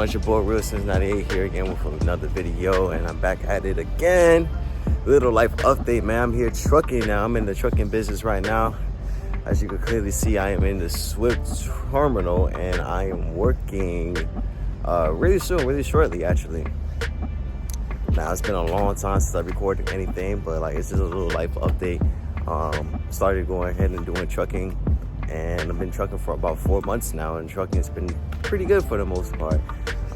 It's your boy Real Since 98 here again with another video, and I'm back at it again. Little life update, man. I'm here trucking now. I'm in the trucking business right now. As you can clearly see, I am in the Swift terminal, and I am working really soon, really shortly actually. Now, it's been a long time since I recorded anything, but like it's just a little life update. Started going ahead and doing trucking, and I've been trucking for about 4 months now, and trucking has been pretty good for the most part.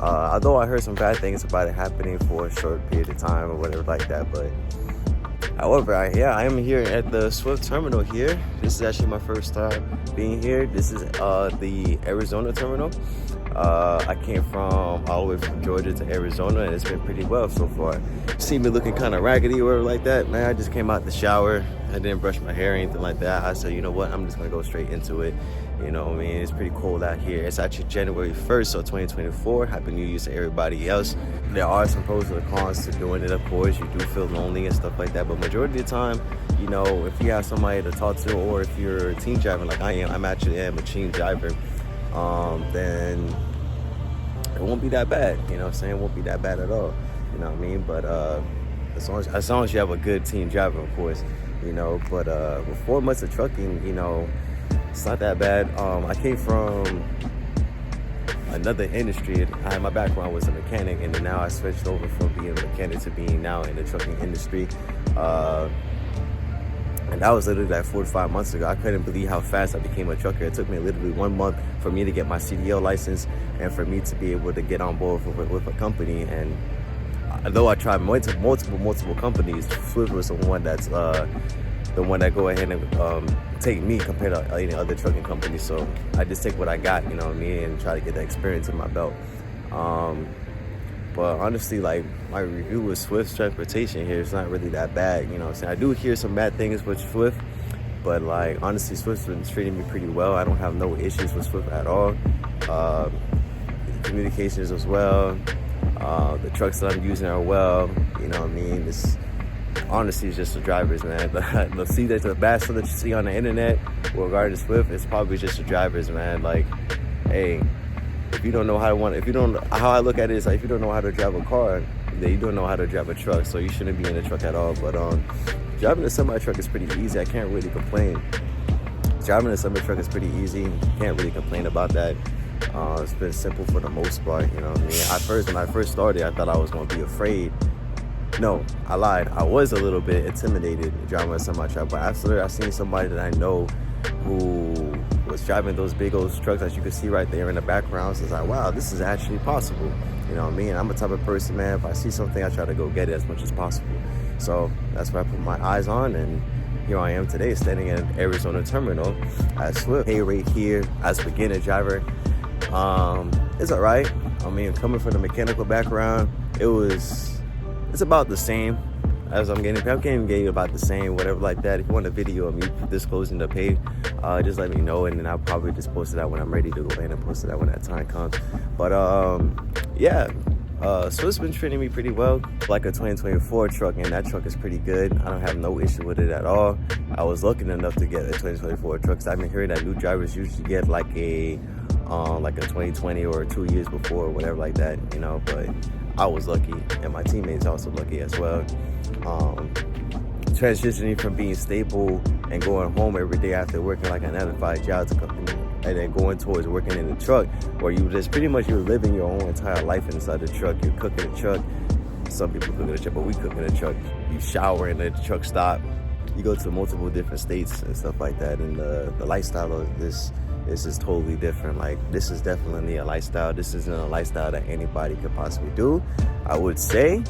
Although I heard some bad things about it happening for a short period of time or whatever like that, but however, I am here at the Swift terminal here. This is actually my first time being here. This is the Arizona terminal. I came from all the way from Georgia to Arizona, and it's been pretty well so far. See me looking kind of raggedy or like that, man. I just came out the shower. I didn't brush my hair or anything like that. I said, you know what, I'm just gonna go straight into it. You know what I mean? It's pretty cold out here. It's actually January 1st, so 2024. Happy New Year to everybody else. There are some pros and cons to doing it, of course. You do feel lonely and stuff like that, but majority of the time, you know, if you have somebody to talk to, or if you're a team driver like I am, I am a team driver, then it won't be that bad. You know what I'm saying? It won't be that bad at all. You know what I mean? But as long as you have a good team driver, of course, you know. But with 4 months of trucking, you know, it's not that bad. I came from another industry. My background was a mechanic, and then now I switched over from being a mechanic to being now in the trucking industry. And that was literally like 4 to 5 months ago. I couldn't believe how fast I became a trucker. It took me literally 1 month for me to get my CDL license and for me to be able to get on board with a company. And although I tried multiple companies, Swift was the one that go ahead and take me compared to any other trucking company. So I just take what I got, you know what I mean, and try to get that experience in my belt. But honestly, like, my review with Swift transportation here is not really that bad, you know what I'm saying? I do hear some bad things with Swift, but like, honestly, Swift's been treating me pretty well. I don't have no issues with Swift at all. Communications as well. The trucks that I'm using are well, you know what I mean? It's honestly, it's just the drivers, man. The bad stuff that you see on the internet regarding Swift, it's probably just the drivers, man. Like, hey, if you don't know how I look at it is like, if you don't know how to drive a car, then you don't know how to drive a truck, so you shouldn't be in a truck at all. But driving a semi truck is pretty easy. I can't really complain. Driving a semi truck is pretty easy. Can't really complain about that. It's been simple for the most part, you know what I mean? When I first started, I thought I was gonna be afraid. No, I lied. I was a little bit intimidated driving a semi truck, but after I seen somebody that I know who was driving those big old trucks that you can see right there in the background, so it's like, wow, this is actually possible. You know what I mean? I'm a type of person, man, if I see something, I try to go get it as much as possible. So that's what I put my eyes on, and here I am today, standing at Arizona terminal at Swift. Pay rate here as a beginner driver, it's all right. I mean, coming from the mechanical background, it's about the same as I'm getting about the same, whatever like that. If you want a video of me disclosing the pay, just let me know, and then I'll probably just post it out when I'm ready to go ahead and post it out when that time comes. But so it's been treating me pretty well. Like a 2024 truck, and that truck is pretty good. I don't have no issue with it at all. I was lucky enough to get a 2024 truck, because I've been hearing that new drivers usually get like a 2020 or 2 years before or whatever like that, you know. But I was lucky, and my teammates also lucky as well. Transitioning from being stable and going home every day after working like a 9-to-5 job to company, and then going towards working in the truck, where you just pretty much, you're living your own entire life inside the truck. You're cooking the truck. Some people cook in the truck, but we cook in the truck. You shower in the truck stop. You go to multiple different states and stuff like that, and the lifestyle of this is just totally different. Like, this is definitely a lifestyle. This isn't a lifestyle that anybody could possibly do, I would say.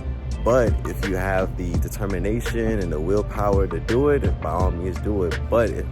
But if you have the determination and the willpower to do it, by all means do it. But if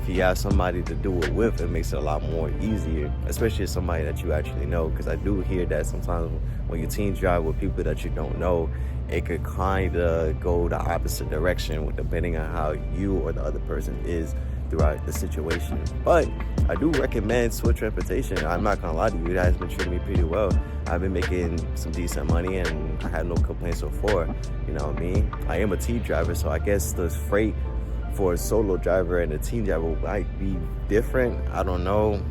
you have somebody to do it with, it makes it a lot more easier, especially somebody that you actually know. Because I do hear that sometimes when you team drive with people that you don't know, it could kind of go the opposite direction depending on how you or the other person is throughout the situation. But I do recommend Swift transportation. I'm not gonna lie to you, it has been treating me pretty well. I've been making some decent money, and I had no complaints so far, you know what I mean? I am a team driver, so I guess the freight for a solo driver and a team driver might be different. I don't know.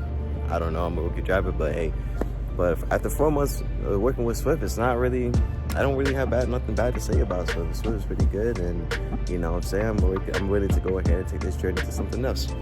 I'm a rookie driver, but hey, But after 4 months working with Swift, it's not really, I don't really have nothing bad to say about Swift. Swift is pretty good, and you know what I'm saying, I'm ready to go ahead and take this journey to something else.